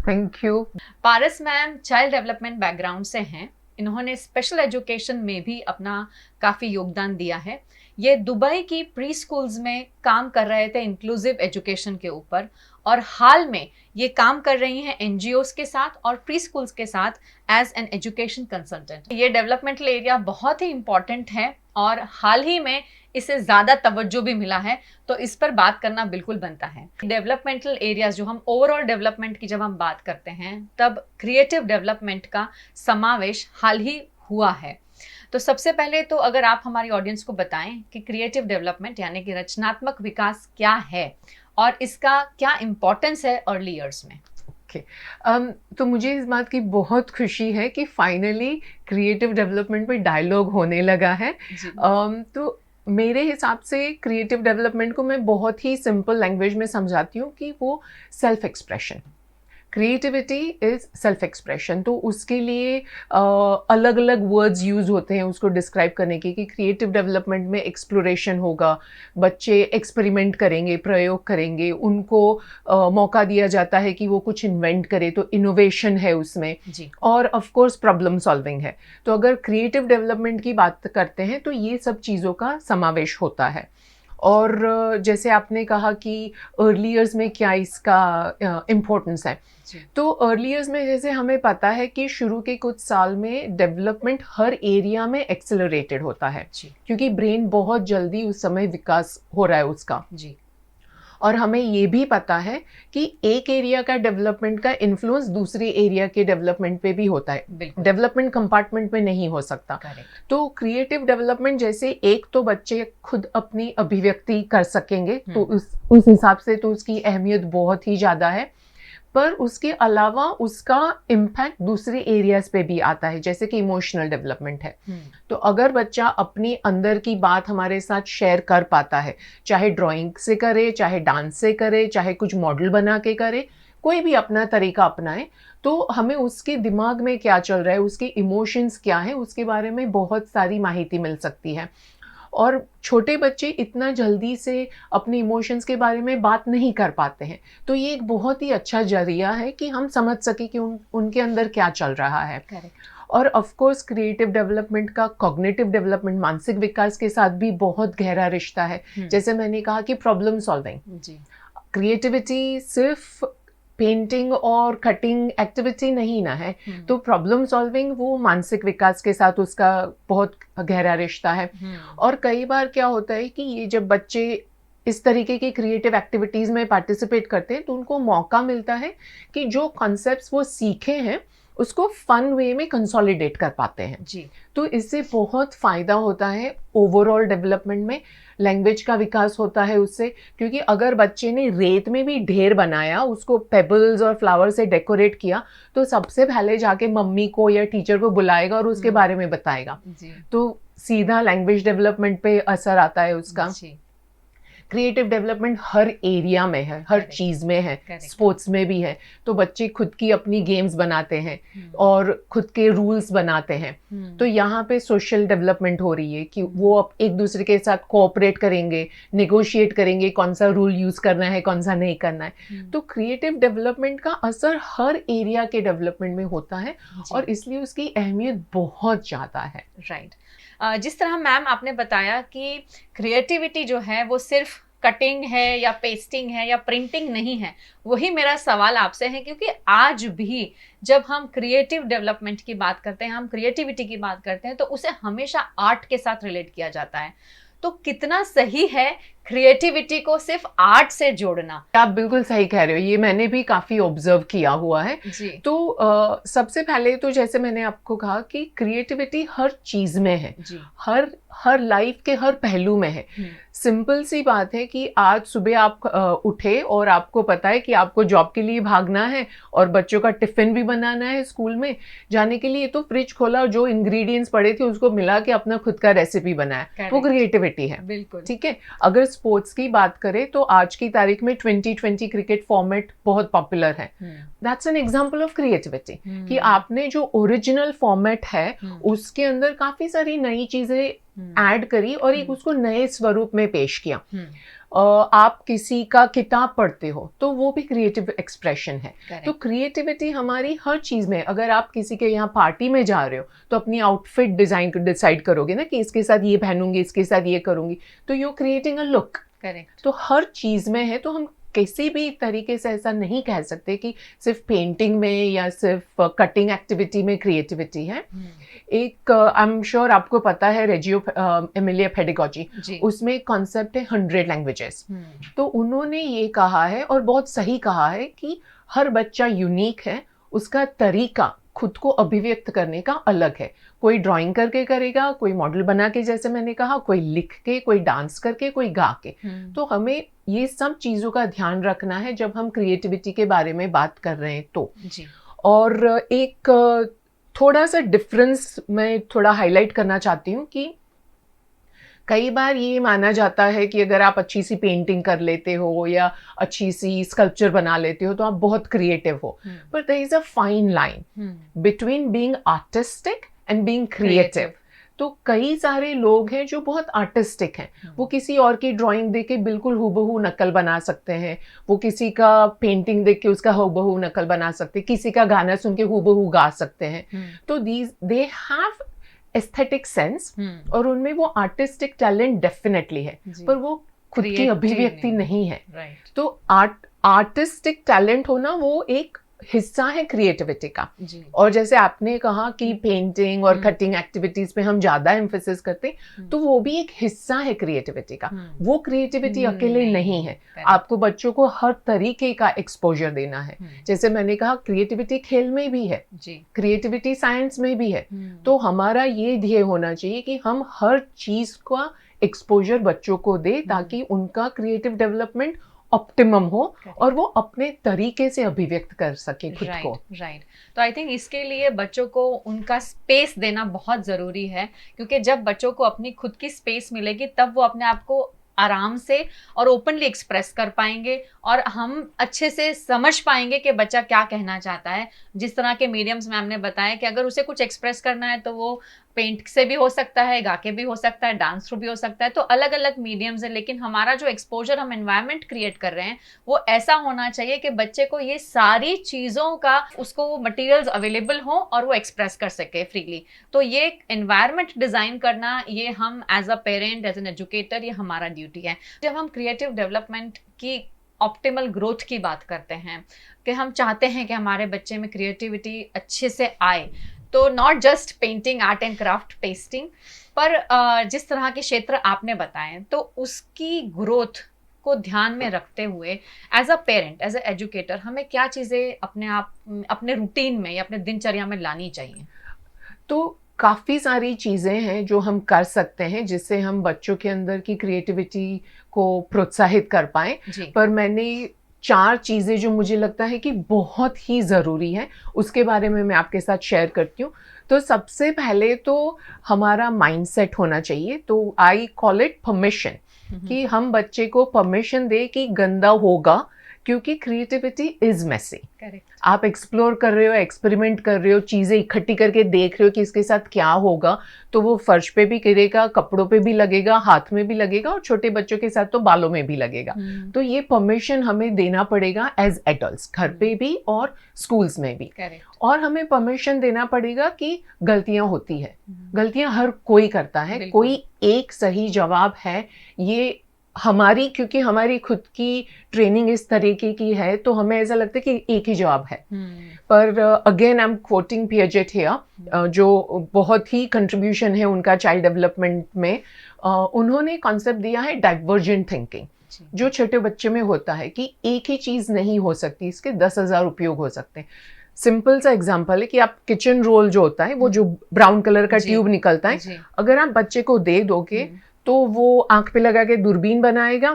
Thank you. Paras ma'am child development background से हैं. इन्होंने स्पेशल एजुकेशन में भी अपना काफ़ी योगदान दिया है. ये दुबई की प्री स्कूल्स में काम कर रहे थे इंक्लूसिव एजुकेशन के ऊपर, और हाल में ये काम कर रही हैं NGOs के साथ और प्री स्कूल्स के साथ एज एन एजुकेशन कंसल्टेंट। ये डेवलपमेंटल एरिया बहुत ही इम्पॉर्टेंट है और हाल ही में इसे ज़्यादा तवज्जो भी मिला है, तो इस पर बात करना बिल्कुल बनता है। डेवलपमेंटल एरियाज, जो हम ओवरऑल डेवलपमेंट की जब हम बात करते हैं तब क्रिएटिव डेवलपमेंट का समावेश हाल ही हुआ है। तो सबसे पहले तो अगर आप हमारी ऑडियंस को बताएं कि क्रिएटिव डेवलपमेंट यानी कि रचनात्मक विकास क्या है और इसका क्या इम्पोर्टेंस है अर्ली ईयर्स में। तो मुझे इस बात की बहुत खुशी है कि फाइनली क्रिएटिव डेवलपमेंट पे डायलॉग होने लगा है। तो मेरे हिसाब से क्रिएटिव डेवलपमेंट को मैं बहुत ही सिंपल लैंग्वेज में समझाती हूँ कि वो self expression, creativity is self expression. तो उसके लिए अलग अलग वर्ड्स यूज़ होते हैं उसको डिस्क्राइब करने के, कि क्रिएटिव डेवलपमेंट में एक्सप्लोरेशन होगा, बच्चे एक्सपेरिमेंट करेंगे, प्रयोग करेंगे, उनको मौका दिया जाता है कि वो कुछ इन्वेंट करे, तो इनोवेशन है उसमें जी। और ऑफ कोर्स प्रॉब्लम सॉल्विंग है। तो अगर क्रिएटिव डेवलपमेंट की बात करते हैं तो ये सब चीज़ों का समावेश होता है। और जैसे आपने कहा कि अर्ली ईयर्स में क्या इसका इम्पोर्टेंस है, तो अर्ली ईयर्स में जैसे हमें पता है कि शुरू के कुछ साल में डेवलपमेंट हर एरिया में एक्सेलरेटेड होता है, क्योंकि ब्रेन बहुत जल्दी उस समय विकास हो रहा है उसका जी। और हमें ये भी पता है कि एक एरिया का डेवलपमेंट का इन्फ्लुएंस दूसरे एरिया के डेवलपमेंट पे भी होता है, डेवलपमेंट कंपार्टमेंट में नहीं हो सकता। तो क्रिएटिव डेवलपमेंट जैसे एक तो बच्चे खुद अपनी अभिव्यक्ति कर सकेंगे, तो उस हिसाब से तो उसकी अहमियत बहुत ही ज़्यादा है, पर उसके अलावा उसका इम्पैक्ट दूसरे एरियाज पे भी आता है, जैसे कि इमोशनल डेवलपमेंट है। तो अगर बच्चा अपनी अंदर की बात हमारे साथ शेयर कर पाता है, चाहे ड्राइंग से करे, चाहे डांस से करे, चाहे कुछ मॉडल बना के करे, कोई भी अपना तरीका अपनाए, तो हमें उसके दिमाग में क्या चल रहा है, उसके इमोशंस क्या हैं, उसके बारे में बहुत सारी माहिती मिल सकती है। और छोटे बच्चे इतना जल्दी से अपने इमोशंस के बारे में बात नहीं कर पाते हैं, तो ये एक बहुत ही अच्छा जरिया है कि हम समझ सके कि उनके अंदर क्या चल रहा है। और ऑफ कोर्स क्रिएटिव डेवलपमेंट का कॉग्निटिव डेवलपमेंट, मानसिक विकास के साथ भी बहुत गहरा रिश्ता है। जैसे मैंने कहा कि प्रॉब्लम सॉल्विंग, क्रिएटिविटी सिर्फ पेंटिंग और कटिंग एक्टिविटी नहीं ना है, तो प्रॉब्लम सॉल्विंग वो मानसिक विकास के साथ उसका बहुत गहरा रिश्ता है। और कई बार क्या होता है कि ये जब बच्चे इस तरीके की क्रिएटिव एक्टिविटीज़ में पार्टिसिपेट करते हैं, तो उनको मौका मिलता है कि जो कॉन्सेप्ट्स वो सीखे हैं उसको फन वे में कंसोलिडेट कर पाते हैं जी। तो इससे बहुत फ़ायदा होता है ओवरऑल डेवलपमेंट में, लैंग्वेज का विकास होता है उससे, क्योंकि अगर बच्चे ने रेत में भी ढेर बनाया, उसको पेबल्स और फ्लावर से डेकोरेट किया, तो सबसे पहले जाके मम्मी को या टीचर को बुलाएगा और उसके बारे में बताएगा, तो सीधा लैंग्वेज डेवलपमेंट पे असर आता है उसका। क्रिएटिव डेवलपमेंट हर एरिया में है, हर चीज़ में है, स्पोर्ट्स में भी है। तो बच्चे खुद की अपनी गेम्स बनाते हैं और खुद के रूल्स बनाते हैं। तो यहाँ पे सोशल डेवलपमेंट हो रही है कि वो अब एक दूसरे के साथ कोऑपरेट करेंगे, नेगोशिएट करेंगे कौन सा रूल यूज़ करना है, कौन सा नहीं करना है। तो क्रिएटिव डेवलपमेंट का असर हर एरिया के डेवलपमेंट में होता है और इसलिए उसकी अहमियत बहुत ज़्यादा है। राइट। जिस तरह मैम आपने बताया कि क्रिएटिविटी जो है वो सिर्फ कटिंग है या पेस्टिंग है या प्रिंटिंग नहीं है, वही मेरा सवाल आपसे है, क्योंकि आज भी जब हम क्रिएटिव डेवलपमेंट की बात करते हैं, हम क्रिएटिविटी की बात करते हैं, तो उसे हमेशा आर्ट के साथ रिलेट किया जाता है। तो कितना सही है क्रिएटिविटी को सिर्फ आर्ट से जोड़ना? आप बिल्कुल सही कह रहे हो, ये मैंने भी काफ़ी ऑब्जर्व किया हुआ है जी। तो सबसे पहले तो जैसे मैंने आपको कहा कि क्रिएटिविटी हर चीज़ में है जी। हर लाइफ के हर पहलू में है। सिंपल सी बात है कि आज सुबह आप उठे और आपको पता है कि आपको जॉब के लिए भागना है और बच्चों का टिफ़िन भी बनाना है स्कूल में जाने के लिए, तो फ्रिज खोला और जो इंग्रेडिएंट्स पड़े थे उसको मिला के अपना खुद का रेसिपी बनाया, वो क्रिएटिविटी है। बिल्कुल ठीक है। अगर स्पोर्ट्स की बात करें तो आज की तारीख में 2020 क्रिकेट फॉर्मेट बहुत पॉपुलर है। That's an example of creativity कि आपने जो ओरिजिनल फॉर्मेट है उसके अंदर काफ़ी सारी नई चीज़ें ऐड करी और एक उसको नए स्वरूप में पेश किया। आप किसी का किताब पढ़ते हो तो वो भी क्रिएटिव एक्सप्रेशन है। तो क्रिएटिविटी हमारी हर चीज़ में, अगर आप किसी के यहाँ पार्टी में जा रहे हो तो अपनी आउटफिट डिसाइड करोगे ना कि इसके साथ ये पहनूंगी, इसके साथ ये करूंगी, तो you creating a look. Correct. तो हर चीज़ में है, तो हम किसी भी तरीके से ऐसा नहीं कह सकते कि सिर्फ पेंटिंग में या सिर्फ कटिंग एक्टिविटी में क्रिएटिविटी है। एक आई एम श्योर आपको पता है रेजियो एमिलिया पेडागोजी, उसमें कॉन्सेप्ट है 100 लैंग्वेजेस। तो उन्होंने ये कहा है और बहुत सही कहा है कि हर बच्चा यूनिक है, उसका तरीका खुद को अभिव्यक्त करने का अलग है। कोई ड्राइंग करके करेगा, कोई मॉडल बना के, जैसे मैंने कहा, कोई लिख के, कोई डांस करके, कोई गा के। तो हमें ये सब चीज़ों का ध्यान रखना है जब हम क्रिएटिविटी के बारे में बात कर रहे हैं तो। और एक थोड़ा सा डिफरेंस मैं थोड़ा हाईलाइट करना चाहती हूँ कि कई बार ये माना जाता है कि अगर आप अच्छी सी पेंटिंग कर लेते हो या अच्छी सी स्कल्पचर बना लेते हो तो आप बहुत क्रिएटिव हो। पर there is a fine line between being artistic and being creative. तो कई सारे लोग हैं जो बहुत आर्टिस्टिक हैं, वो किसी और की ड्राइंग देख के बिल्कुल हूबहू नकल बना सकते हैं, वो किसी का पेंटिंग देख के उसका हूबहू नकल बना सकते हैं, किसी का गाना सुन के हूबहू गा सकते हैं। तो दे हैव एस्थेटिक सेंस और उनमें वो आर्टिस्टिक टैलेंट डेफिनेटली है, पर वो खुद की अभिव्यक्ति नहीं है। तो आर्टिस्टिक टैलेंट होना वो एक हिस्सा है क्रिएटिविटी का। और जैसे आपने कहा कि पेंटिंग और कटिंग एक्टिविटीज पे हम ज्यादा एम्फेसिस करते हैं, तो वो भी एक हिस्सा है क्रिएटिविटी का। वो क्रिएटिविटी अकेले नहीं है, आपको बच्चों को हर तरीके का एक्सपोजर देना है। जैसे मैंने कहा क्रिएटिविटी खेल में भी है, क्रिएटिविटी साइंस में भी है। तो हमारा ये ध्येय होना चाहिए कि हम हर चीज का एक्सपोजर बच्चों को दे ताकि उनका क्रिएटिव डेवलपमेंट ऑप्टिमम हो और वो अपने तरीके से अभिव्यक्त कर सके खुद को। राइट। तो आई थिंक इसके लिए बच्चों को उनका स्पेस देना बहुत ज़रूरी है, क्योंकि जब बच्चों को अपनी खुद की स्पेस मिलेगी तब वो अपने आप को आराम से और ओपनली एक्सप्रेस कर पाएंगे और हम अच्छे से समझ पाएंगे कि बच्चा क्या कहना चाहता है। जिस तरह के मीडियम्स मैम ने बताया कि अगर उसे कुछ एक्सप्रेस करना है तो वो पेंट से भी हो सकता है, गा के भी हो सकता है, डांस थ्रू भी हो सकता है। तो अलग अलग मीडियम्स है, लेकिन हमारा जो एक्सपोजर हम एनवायरनमेंट क्रिएट कर रहे हैं वो ऐसा होना चाहिए कि बच्चे को ये सारी चीज़ों का उसको मटेरियल्स अवेलेबल हो और वो एक्सप्रेस कर सके फ्रीली। तो ये एनवायरनमेंट डिज़ाइन करना, ये हम as a parent, as an educator, ये हमारा ड्यूटी है। जब हम क्रिएटिव डेवलपमेंट की ऑप्टिमल ग्रोथ की बात करते हैं कि हम चाहते हैं कि हमारे बच्चे में क्रिएटिविटी अच्छे से आए, तो not just painting, art and craft, pasting, पर जिस तरह के क्षेत्र आपने बताए तो उसकी ग्रोथ को ध्यान में रखते हुए as a parent, as a educator, हमें क्या चीज़ें अपने रूटीन में या अपने दिनचर्या में लानी चाहिए? तो काफ़ी सारी चीज़ें हैं जो हम कर सकते हैं जिससे हम बच्चों के अंदर की क्रिएटिविटी को प्रोत्साहित कर पाएँ। पर मैंने 4 चीज़ें जो मुझे लगता है कि बहुत ही ज़रूरी है उसके बारे में मैं आपके साथ शेयर करती हूँ। तो सबसे पहले तो हमारा माइंडसेट होना चाहिए। तो आई कॉल इट परमिशन, कि हम बच्चे को परमिशन दे कि गंदा होगा, क्योंकि क्रिएटिविटी इज मेसी। आप एक्सप्लोर कर रहे हो, एक्सपेरिमेंट कर रहे हो, चीज़ें इकट्ठी करके देख रहे हो कि इसके साथ क्या होगा, तो वो फर्श पे भी गिरेगा, कपड़ों पे भी लगेगा, हाथ में भी लगेगा और छोटे बच्चों के साथ तो बालों में भी लगेगा। तो ये परमिशन हमें देना पड़ेगा एज एडल्ट्स, घर पे भी और स्कूल्स में भी। और हमें परमिशन देना पड़ेगा कि गलतियां होती है, गलतियां हर कोई करता है, कोई एक सही जवाब है ये हमारी, क्योंकि हमारी खुद की ट्रेनिंग इस तरीके की है तो हमें ऐसा लगता है कि एक ही जवाब है। पर again I am quoting Piaget here, जो बहुत ही कंट्रीब्यूशन है उनका चाइल्ड डेवलपमेंट में। उन्होंने कॉन्सेप्ट दिया है डाइवर्जेंट थिंकिंग, जो छोटे बच्चे में होता है कि एक ही चीज़ नहीं हो सकती, इसके 10,000 उपयोग हो सकते हैं। सिंपल सा एग्जांपल है कि आप किचन रोल जो होता है, वो जो ब्राउन कलर का ट्यूब निकलता है, अगर आप बच्चे को दे दोगे तो वो आंख पे लगा के दूरबीन बनाएगा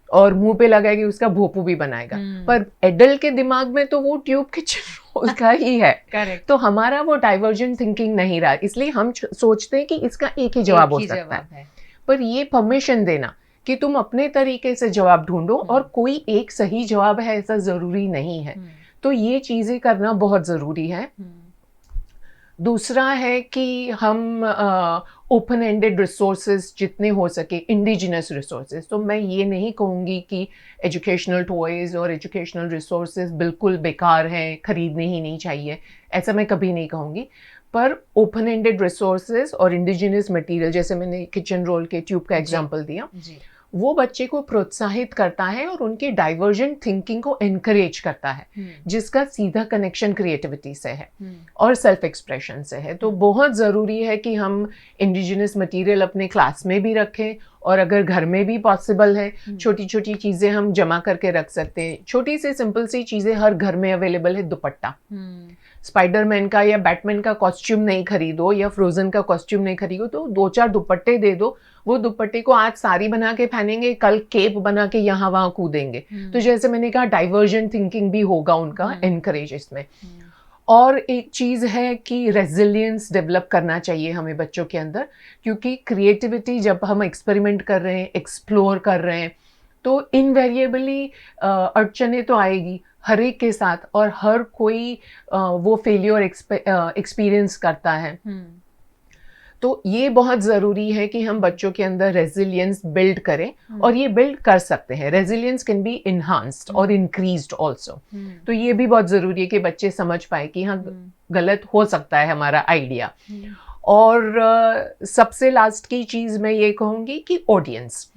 और मुंह पे लगा के उसका भोपू भी बनाएगा। पर एडल्ट के दिमाग में तो वो ट्यूब किचन रोल का ही है। तो हमारा वो डाइवर्जेंट थिंकिंग नहीं रहा, इसलिए हम सोचते हैं कि इसका एक ही जवाब हो सकता है। पर ये परमिशन देना कि तुम अपने तरीके से जवाब ढूंढो और कोई एक सही जवाब है ऐसा जरूरी नहीं है। तो ये चीजें करना बहुत जरूरी है। दूसरा है कि हम ओपन एंडेड रिसोर्सेज जितने हो सके, इंडिजिनस रिसोर्सेज। तो मैं ये नहीं कहूँगी कि एजुकेशनल टॉयज़ और एजुकेशनल रिसोर्सेज बिल्कुल बेकार हैं, खरीदने ही नहीं चाहिए, ऐसा मैं कभी नहीं कहूँगी। पर ओपन एंडेड रिसोर्सेज और इंडिजिनस मटेरियल, जैसे मैंने किचन रोल के ट्यूब का एग्जांपल दिया, वो बच्चे को प्रोत्साहित करता है और उनकी डाइवर्जेंट थिंकिंग को एनकरेज करता है, जिसका सीधा कनेक्शन क्रिएटिविटी से है और सेल्फ एक्सप्रेशन से है। तो बहुत ज़रूरी है कि हम इंडिजिनस मटेरियल अपने क्लास में भी रखें, और अगर घर में भी पॉसिबल है छोटी छोटी चीज़ें हम जमा करके रख सकते हैं। छोटी सी सिंपल सी चीज़ें हर घर में अवेलेबल है। दुपट्टा, स्पाइडरमैन का या बैटमैन का कॉस्ट्यूम नहीं खरीदो या फ्रोजन का कॉस्ट्यूम नहीं खरीदो, तो 2-4 दुपट्टे दे दो। वो दुपट्टे को आज साड़ी बना के पहनेंगे, कल केप बना के यहाँ वहाँ कूदेंगे। तो जैसे मैंने कहा, डाइवर्जेंट थिंकिंग भी होगा उनका एनकरेज इसमें। और एक चीज़ है कि रेजिलियंस डेवलप करना चाहिए हमें बच्चों के अंदर, क्योंकि क्रिएटिविटी जब हम एक्सपेरिमेंट कर रहे हैं, एक्सप्लोर कर रहे हैं, तो इनवेरिएबली अड़चने तो आएगी हर एक के साथ, और हर कोई वो फेलियर एक्सपीरियंस करता है। तो ये बहुत ज़रूरी है कि हम बच्चों के अंदर रेजिलियंस बिल्ड करें, और ये बिल्ड कर सकते हैं। रेजिलियंस कैन बी इन्हांस्ड और इंक्रीज्ड ऑल्सो। तो ये भी बहुत ज़रूरी है कि बच्चे समझ पाए कि हाँ, गलत हो सकता है हमारा आइडिया। और सबसे लास्ट की चीज़ मैं ये कहूँगी कि ऑडियंस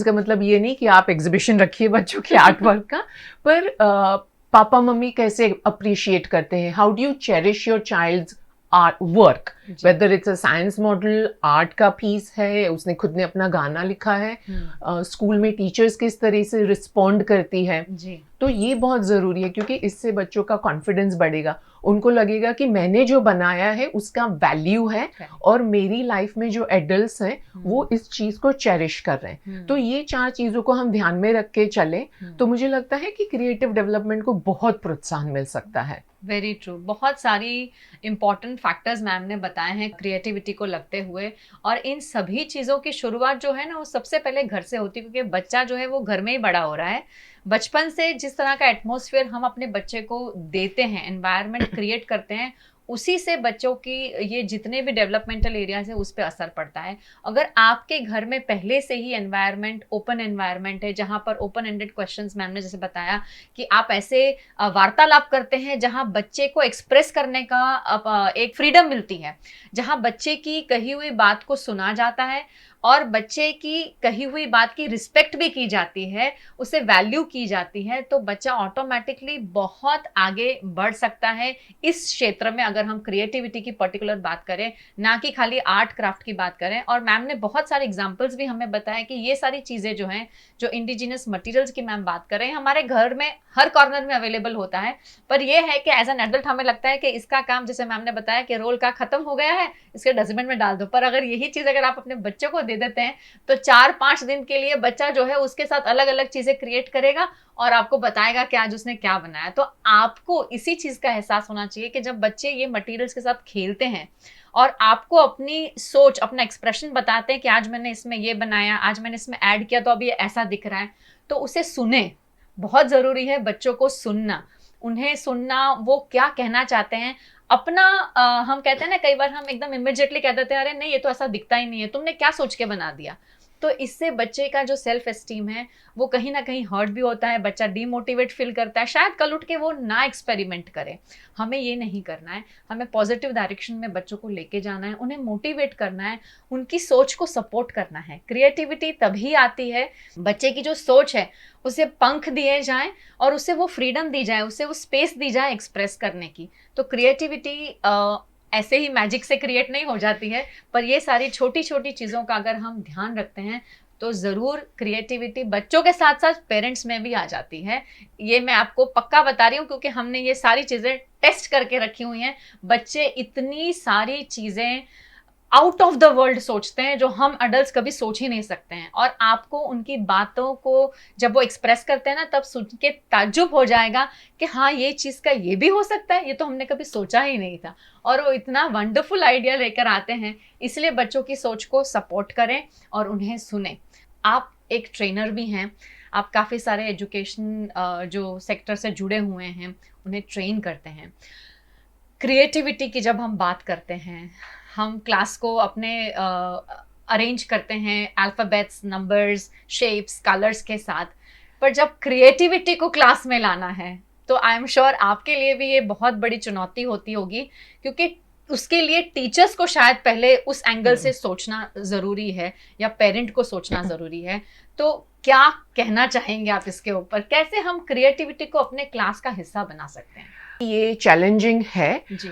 का मतलब ये नहीं कि आप एग्जिबिशन रखिए बच्चों के आर्ट वर्क का, पर पापा मम्मी कैसे अप्रिशिएट करते हैं। How do you cherish your child's art work, whether it's a science model, art का पीस है, उसने खुद ने अपना गाना लिखा है, स्कूल में टीचर्स किस तरह से रिस्पॉन्ड करती है जी। तो ये बहुत ज़रूरी है, क्योंकि इससे बच्चों का कॉन्फिडेंस बढ़ेगा। उनको लगेगा कि मैंने जो बनाया है उसका वैल्यू है, और मेरी लाइफ में जो एडल्ट्स हैं वो इस चीज़ को चेरिश कर रहे हैं। तो ये 4 चीज़ों को हम ध्यान में रख के चलें, तो मुझे लगता है कि क्रिएटिव डेवलपमेंट को बहुत प्रोत्साहन मिल सकता है। Very true. बहुत सारी इम्पॉर्टेंट फैक्टर्स मैम ने बताए हैं क्रिएटिविटी को लगते हुए, और इन सभी चीज़ों की शुरुआत जो है ना, वो सबसे पहले घर से होती है, क्योंकि बच्चा जो है वो घर में ही बड़ा हो रहा है। बचपन से जिस तरह का एटमॉस्फेयर हम अपने बच्चे को देते हैं, एनवायरनमेंट क्रिएट करते हैं, उसी से बच्चों की ये जितने भी डेवलपमेंटल एरियाज है उस पर असर पड़ता है। अगर आपके घर में पहले से ही एनवायरनमेंट ओपन एनवायरनमेंट है, जहाँ पर ओपन एंडेड क्वेश्चंस, मैम ने जैसे बताया कि आप ऐसे वार्तालाप करते हैं जहाँ बच्चे को एक्सप्रेस करने का एक फ्रीडम मिलती है, जहाँ बच्चे की कही हुई बात को सुना जाता है और बच्चे की कही हुई बात की रिस्पेक्ट भी की जाती है, उसे वैल्यू की जाती है, तो बच्चा ऑटोमेटिकली बहुत आगे बढ़ सकता है इस क्षेत्र में। अगर हम क्रिएटिविटी की पर्टिकुलर बात करें, ना कि खाली आर्ट क्राफ्ट की बात करें। और मैम ने बहुत सारे एग्जांपल्स भी हमें बताया कि ये सारी चीज़ें जो हैं, जो इंडिजिनस मटेरियल्स की मैम बात कर रहे हैं, हमारे घर में हर कॉर्नर में अवेलेबल होता है। पर यह है कि एज एन एडल्ट हमें लगता है कि इसका काम, जैसे मैम ने बताया कि रोल का खत्म हो गया है, इसके डस्टबिन में डाल दो। पर अगर यही चीज़ अगर आप अपने बच्चों को दे देते हैं, तो 4-5 दिन के लिए बच्चा जो है उसके साथ अलग अलग चीज़ें क्रिएट करेगा और आपको बताएगा कि आज उसने क्या बनाया। तो आपको इसी चीज़ का एहसास होना चाहिए कि जब बच्चे ये मटेरियल्स के साथ खेलते हैं और आपको अपनी सोच, अपना एक्सप्रेशन बताते हैं कि आज मैंने इसमें ये बनाया, आज मैंने इसमें ऐड किया, तो अब ये ऐसा दिख रहा है, तो उसे सुने। बहुत ज़रूरी है बच्चों को सुनना, उन्हें सुनना, वो क्या कहना चाहते हैं। अपना हम कहते हैं ना, कई बार हम एकदम इमिडिएटली कह देते हैं, अरे नहीं ये तो ऐसा दिखता ही नहीं है, तुमने क्या सोच के बना दिया। तो इससे बच्चे का जो सेल्फ एस्टीम है वो कहीं ना कहीं हर्ट भी होता है, बच्चा डीमोटिवेट फील करता है, शायद कल उठ के वो ना एक्सपेरिमेंट करे। हमें ये नहीं करना है, हमें पॉजिटिव डायरेक्शन में बच्चों को लेके जाना है, उन्हें मोटिवेट करना है, उनकी सोच को सपोर्ट करना है। क्रिएटिविटी तभी आती है, बच्चे की जो सोच है उसे पंख दिए जाएं और उसे वो फ्रीडम दी जाए, उसे वो स्पेस दी जाए एक्सप्रेस करने की। तो क्रिएटिविटी ऐसे ही मैजिक से क्रिएट नहीं हो जाती है, पर ये सारी छोटी छोटी चीज़ों का अगर हम ध्यान रखते हैं तो ज़रूर क्रिएटिविटी बच्चों के साथ साथ पेरेंट्स में भी आ जाती है। ये मैं आपको पक्का बता रही हूँ, क्योंकि हमने ये सारी चीज़ें टेस्ट करके रखी हुई हैं। बच्चे इतनी सारी चीज़ें आउट ऑफ द वर्ल्ड सोचते हैं जो हम अडल्ट्स कभी सोच ही नहीं सकते हैं, और आपको उनकी बातों को जब वो एक्सप्रेस करते हैं ना, तब सुन के ताज्जुब हो जाएगा कि हाँ, ये चीज़ का ये भी हो सकता है, ये तो हमने कभी सोचा ही नहीं था। और वो इतना वंडरफुल आइडिया लेकर आते हैं। इसलिए बच्चों की सोच को सपोर्ट करें और उन्हें सुने। आप एक ट्रेनर भी हैं, आप काफ़ी सारे एजुकेशन जो सेक्टर से जुड़े हुए हैं उन्हें ट्रेन करते हैं। क्रिएटिविटी की जब हम बात करते हैं, हम क्लास को अपने अरेंज करते हैं अल्फ़ाबेट्स, नंबर्स, शेप्स, कलर्स के साथ, पर जब क्रिएटिविटी को क्लास में लाना है तो आई एम श्योर आपके लिए भी ये बहुत बड़ी चुनौती होती होगी, क्योंकि उसके लिए टीचर्स को शायद पहले उस एंगल से सोचना ज़रूरी है या पेरेंट को सोचना ज़रूरी है। तो क्या कहना चाहेंगे आप इसके ऊपर, कैसे हम क्रिएटिविटी को अपने क्लास का हिस्सा बना सकते हैं? ये चैलेंजिंग है। जी।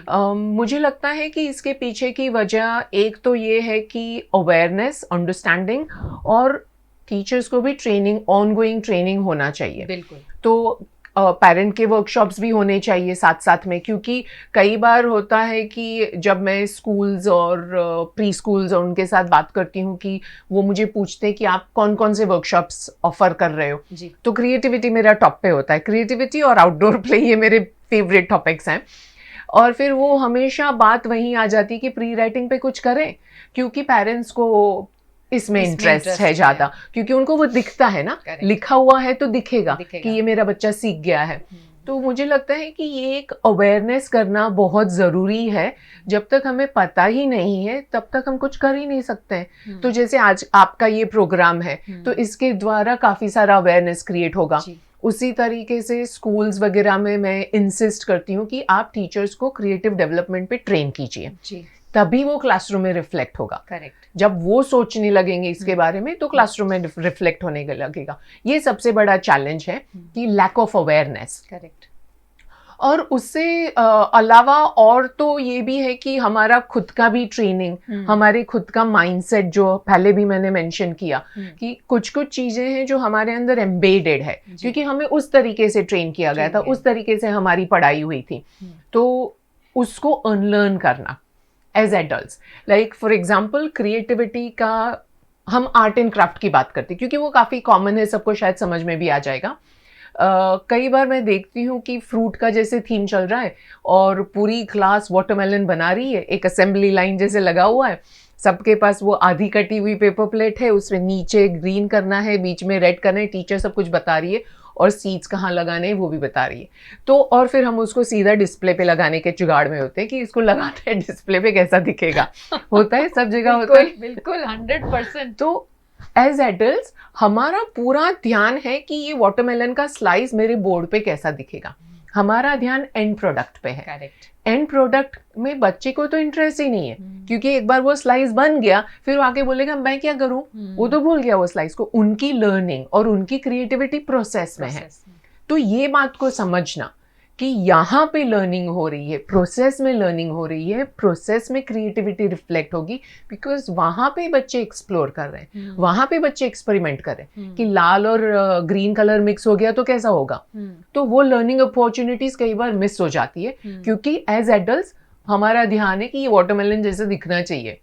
मुझे लगता है कि इसके पीछे की वजह एक तो ये है कि अवेयरनेस, अंडरस्टैंडिंग, और टीचर्स को भी ट्रेनिंग, ऑनगोइंग ट्रेनिंग होना चाहिए। बिल्कुल। तो पेरेंट के वर्कशॉप्स भी होने चाहिए साथ साथ में, क्योंकि कई बार होता है कि जब मैं स्कूल्स और प्री स्कूल्स और उनके साथ बात करती हूँ कि वो मुझे पूछते हैं कि आप कौन कौन से वर्कशॉप्स ऑफर कर रहे हो, जी। तो क्रिएटिविटी मेरा टॉप पे होता है। क्रिएटिविटी और आउटडोर प्ले ये मेरे फेवरेट टॉपिक्स हैं। और फिर वो हमेशा बात वहीं आ जाती है कि प्री राइटिंग पे कुछ करें, क्योंकि पेरेंट्स को इसमें इंटरेस्ट है ज़्यादा, क्योंकि उनको वो दिखता है ना, लिखा हुआ है तो दिखेगा कि ये मेरा बच्चा सीख गया है। तो मुझे लगता है कि ये एक अवेयरनेस करना बहुत ज़रूरी है। जब तक हमें पता ही नहीं है तब तक हम कुछ कर ही नहीं सकते हैं। तो जैसे आज आपका ये प्रोग्राम है, तो इसके द्वारा काफ़ी सारा अवेयरनेस क्रिएट होगा। उसी तरीके से स्कूल्स वगैरह में मैं इंसिस्ट करती हूँ कि आप टीचर्स को क्रिएटिव डेवलपमेंट पे ट्रेन कीजिए, तभी वो क्लासरूम में रिफ्लेक्ट होगा। करेक्ट। जब वो सोचने लगेंगे इसके बारे में तो क्लासरूम में रिफ्लेक्ट होने लगेगा। ये सबसे बड़ा चैलेंज है कि लैक ऑफ अवेयरनेस। करेक्ट। और उससे अलावा और तो ये भी है कि हमारा खुद का भी ट्रेनिंग, हमारे खुद का माइंडसेट, जो पहले भी मैंने मेंशन किया कि कुछ कुछ चीज़ें हैं जो हमारे अंदर एम्बेडेड है, क्योंकि हमें उस तरीके से ट्रेन किया गया था, उस तरीके से हमारी पढ़ाई हुई थी। तो उसको अनलर्न करना as adults, like for example creativity का हम आर्ट एंड क्राफ्ट की बात करते हैं क्योंकि वो काफ़ी कॉमन है, सबको शायद समझ में भी आ जाएगा। कई बार मैं देखती हूँ कि फ्रूट का जैसे थीम चल रहा है और पूरी क्लास वाटरमेलन बना रही है, एक असेंबली लाइन जैसे लगा हुआ है, सबके पास वो आधी कटी हुई पेपर प्लेट है, उसमें नीचे ग्रीन करना है, बीच में रेड करना है, टीचर सब कुछ बता रही है और सीड्स कहाँ लगाने हैं वो भी बता रही है। तो और फिर हम उसको सीधा डिस्प्ले पे लगाने के जुगाड़ में होते हैं कि इसको लगाते हैं डिस्प्ले पे कैसा दिखेगा। होता है, सब जगह होता है। बिल्कुल 100%। तो एज एडल्ट्स हमारा पूरा ध्यान है कि ये वाटरमेलन का स्लाइस मेरे बोर्ड पे कैसा दिखेगा। हमारा ध्यान एंड प्रोडक्ट पे है। करेक्ट। एंड प्रोडक्ट में बच्चे को तो इंटरेस्ट ही नहीं है, क्योंकि एक बार वो स्लाइस बन गया फिर वो आके बोलेगा मैं क्या करूं, वो तो भूल गया वो स्लाइस को। उनकी लर्निंग और उनकी क्रिएटिविटी प्रोसेस में है। तो ये बात को समझना कि यहाँ पे लर्निंग हो रही है, प्रोसेस में लर्निंग हो रही है, प्रोसेस में क्रिएटिविटी रिफ्लेक्ट होगी, बिकॉज वहाँ पे बच्चे एक्सप्लोर कर रहे हैं, वहाँ पे बच्चे एक्सपेरिमेंट कर रहे हैं कि लाल और ग्रीन कलर मिक्स हो गया तो कैसा होगा। तो वो लर्निंग अपॉर्चुनिटीज कई बार मिस हो जाती है, क्योंकि एज एडल्ट्स हमारा ध्यान है कि ये वाटरमेलन जैसे दिखना चाहिए।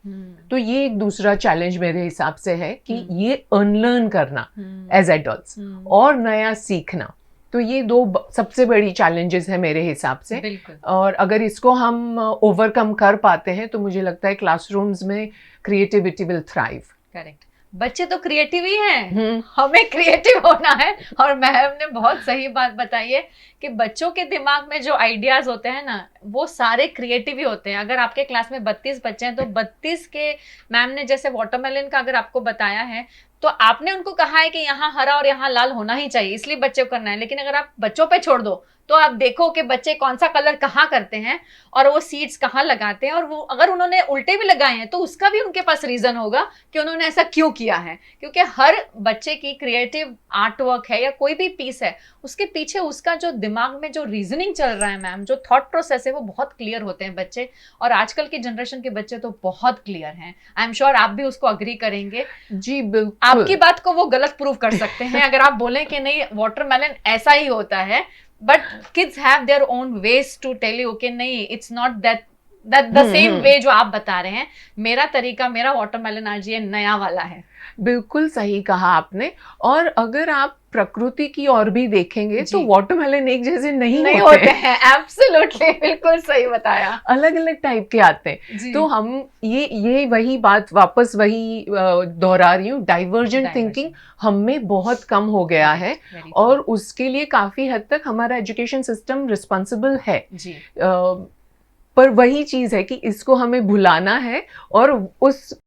तो ये एक दूसरा चैलेंज मेरे हिसाब से है कि ये अनलर्न करना एज एडल्ट्स और नया सीखना। तो ये दो सबसे बड़ी चैलेंजेस है मेरे हिसाब से। और अगर इसको हम ओवरकम कर पाते हैं तो मुझे लगता है क्लासरूम्स में क्रिएटिविटी विल थ्राइव। करेक्ट। बच्चे तो क्रिएटिव ही हैं, हमें क्रिएटिव होना है। और मैम ने बहुत सही बात बताई है कि बच्चों के दिमाग में जो आइडियाज होते हैं ना, वो सारे क्रिएटिव ही होते हैं। अगर आपके क्लास में 32 बच्चे हैं तो 32 के, मैम ने जैसे वाटरमेलन का अगर आपको बताया है तो आपने उनको कहा है कि यहाँ हरा और यहाँ लाल होना ही चाहिए, इसलिए बच्चे को करना है। लेकिन अगर आप बच्चों पे छोड़ दो तो आप देखो कि बच्चे कौन सा कलर कहाँ करते हैं और वो सीड्स कहाँ लगाते हैं, और वो अगर उन्होंने उल्टे भी लगाए हैं तो उसका भी उनके पास रीजन होगा कि उन्होंने ऐसा क्यों किया है। क्योंकि हर बच्चे की क्रिएटिव आर्ट वर्क है या कोई भी पीस है, उसके पीछे उसका जो दिमाग में जो रीजनिंग चल रहा है मैम, जो थॉट प्रोसेस है, वो बहुत क्लियर होते हैं बच्चे। और आजकल की जनरेशन के बच्चे तो बहुत क्लियर हैं। आई एम श्योर आप भी उसको अग्री करेंगे। जी बिल्कुल, आपकी बात को वो गलत प्रूव कर सकते हैं अगर आप बोलें कि नहीं वाटरमेलन ऐसा ही होता है। But kids have their own ways to tell you कि नहीं, it's not that the same way जो आप बता रहे हैं। मेरा तरीका, मेरा वाटरमेलन आज ये नया वाला है। बिल्कुल सही कहा आपने। और अगर आप प्रकृति की ओर भी देखेंगे तो वाटरमेलन एक जैसे नहीं होते हैं। एब्सोल्युटली, बिल्कुल सही बताया। अलग अलग टाइप के आते हैं। तो हम ये वही बात वापस वही दोहरा रही हूँ, डाइवर्जेंट थिंकिंग हम में बहुत कम हो गया है और उसके लिए काफी हद तक हमारा एजुकेशन सिस्टम रिस्पॉन्सिबल है। पर वही चीज है कि इसको हमें भुलाना है और उस